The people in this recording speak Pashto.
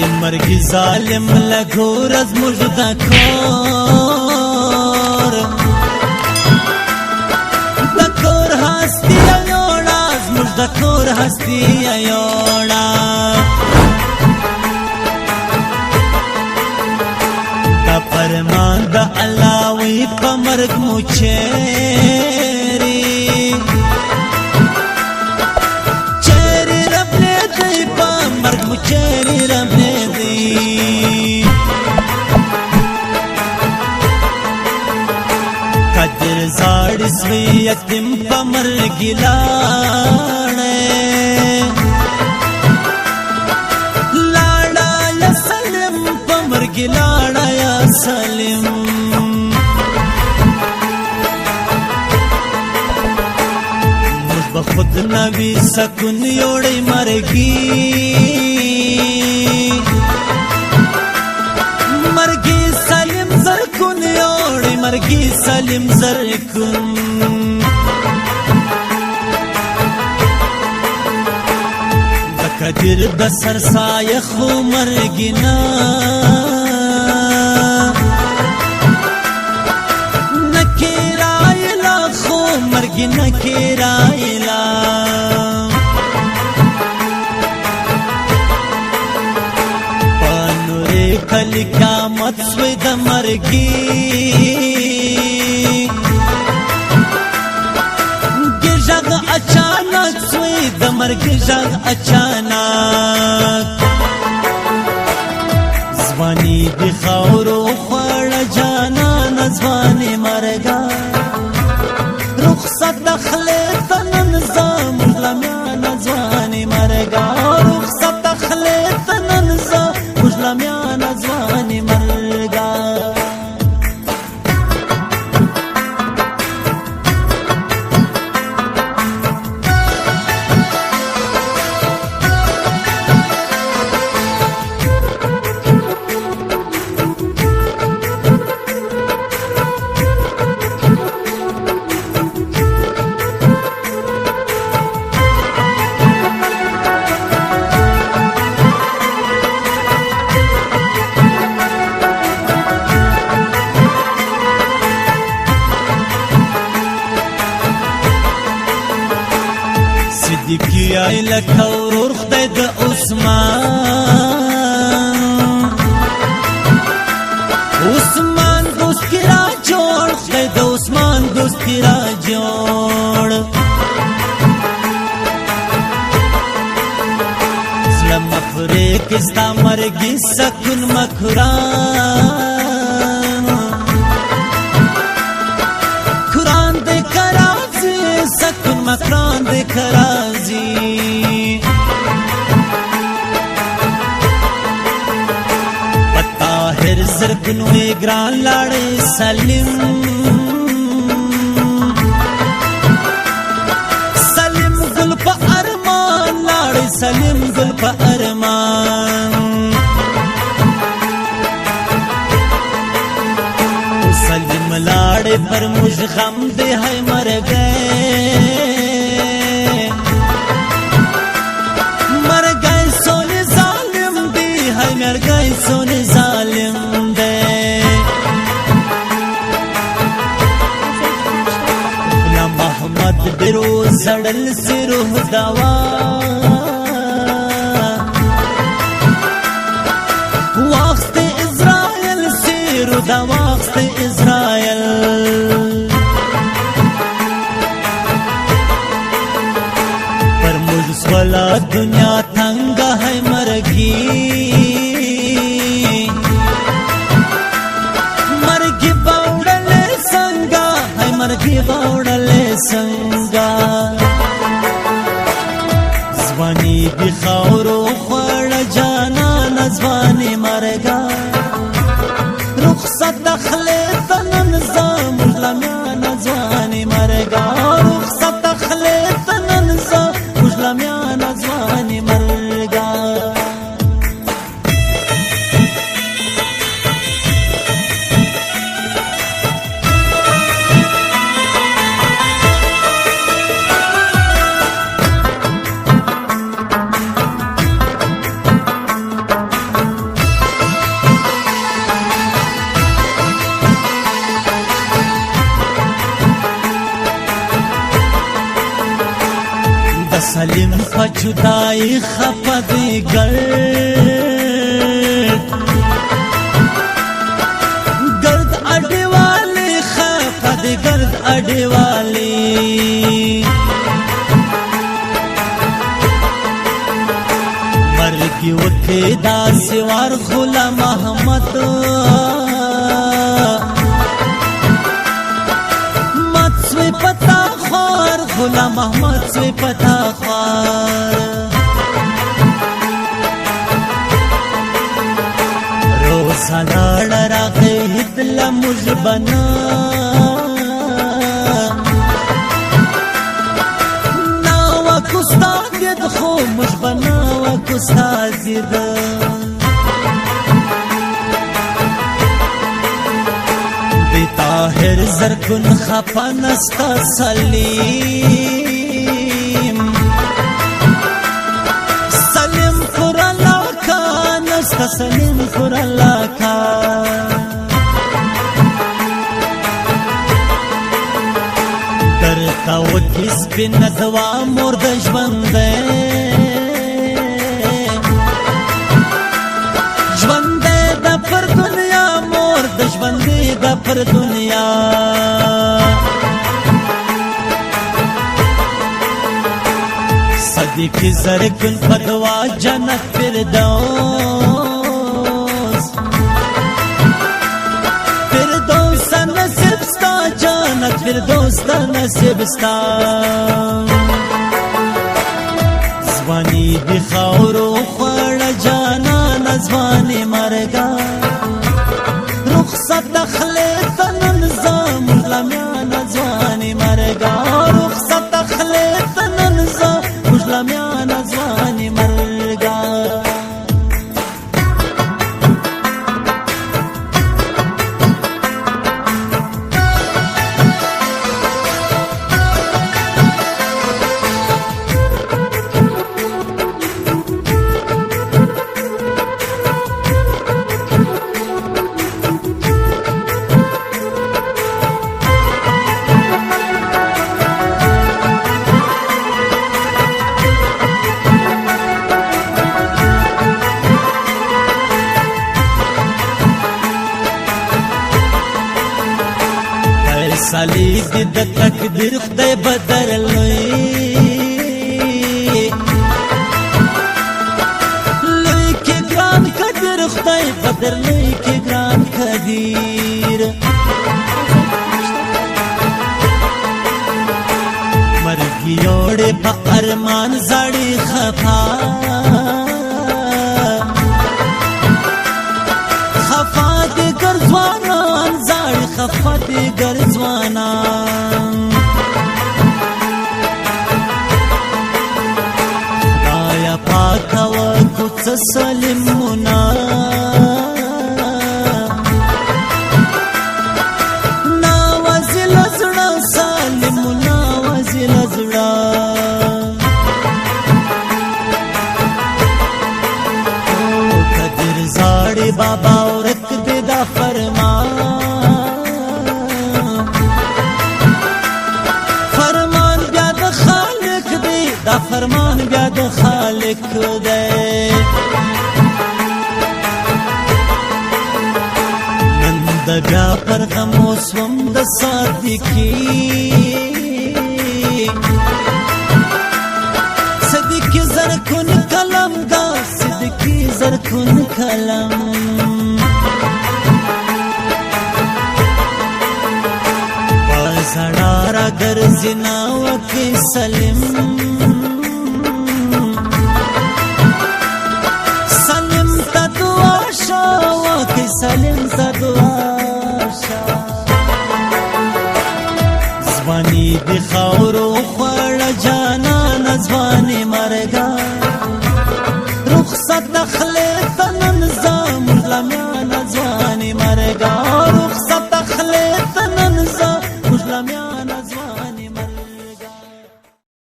مرګي ظالم لګور از مجدا کور دکور هستی ایوڑا از مجدا کور هستی ایوڑا دا فرمان دا اللہ وی پا مرگ مچیری چیری رب نے دی پا مرگ مچیری رب نے دی قدر زاڑ سوی یتیم پا مرگی لاڑے لاڑا یا سلم پا مرگی لاڑا یا سلم خود نبی سکون یوڑی مرگی مرگی سلیم زرکون یوڑی مرگی سلیم زرکون دکدر بسر سایخو مرگی نا نکیرائی لاخو مرگی نکیرائی کلی قیامت سوی د مرگی گرجاگ اچانک سوی د مرگی جاگ اچانک زوانی دی خورو خوڑ جانان زوانی مرگا رخصت دخلیت ننظام مجلمیان زوانی مرگا رخصت دخلیت ننظام مجلمیان زوانی مرگا صدیقی آئی لکھور خدای دا عثمان دوست کی را جوڑ خدای دا عثمان دوست کی را جوڑ سلم مفریق استا مرگی سکن مکران قرآن دے کرازی سکن مکران دے کرازی پتاہر زرکنوے گران لاڑے سلیم سلیم گل پا ارمان لاڑے سلیم گل پا ارمان سلیم لاڑے پر مجھ غم دے ہے مر گئے مر گئے سونے ظالم دی ہے مر گئے سونے ظالم دے غلام محمد برو زڑل سے روح دوا واقت اسرائیل سے روح دوا واقت اسرائیل والا دنیا تنگا ہے مرگی مرگی باوڑلے سنگا ہے مرگی باوڑلے سنگا زوانی بی خورو خوڑ جانا نزوانی مرگا رخصت دخلیت ننظام مجلمیان زوانی مرگا رخصت دخلیت ننظام مجلمیان زوانی مرگا سالم پچدائی خپد گرد اڈی والی خپد گرد اڈی والی مرگی وکی دا سوار غلام احمد سوی پتا خوار غلام احمد سوی پتا خوار روزا لاړه راغی دله موږ بنا ناوه کوستا دید خو موږ بناوه کوستا دید طاهر زرکن خفا نستا سلیم سلیم پر اللہ کا نستا سلیم پر اللہ کا درتا وکیس بین دوا مردش بندے جوندے دا پر دنیا مردش بندے دا پر دنیا صدیق زرکن پدوا جنت فردوس فردوس نصیب ستا جنت فردوس دا نصیب ستا زوانی دی خورو خوڑ جانا نزوانی مرگا رخصت دخلیت نظام مجلمیان ازوانی مرگا رخصت دخلیت نظام مجلمیان ازوانی مرگا سالی دی د تقدیر خدای بدرلوی لوی کی گران قدر خدای بدرلوی کی گران قدیر مرگی اوڑے پا ارمان زاڑی خفا خفا دی گرزوانان زاڑی خفا دی گرزوانان خدایا پاکا و کچھ سلمونا ناوازی لزڑا سالمونا وازی لزڑا قدر زاڑی بابا ورک دی دا فرمان دا فرمان بیا د خالق دی نن د بیا پر غم وسوم د صادقی صدیقی زرکن کلم دا صدیقی زرکن کلم بازڑارا گرزنا وکی سلم سلم تدواشا زوانی دی خورو خوڑ جانا نزوانی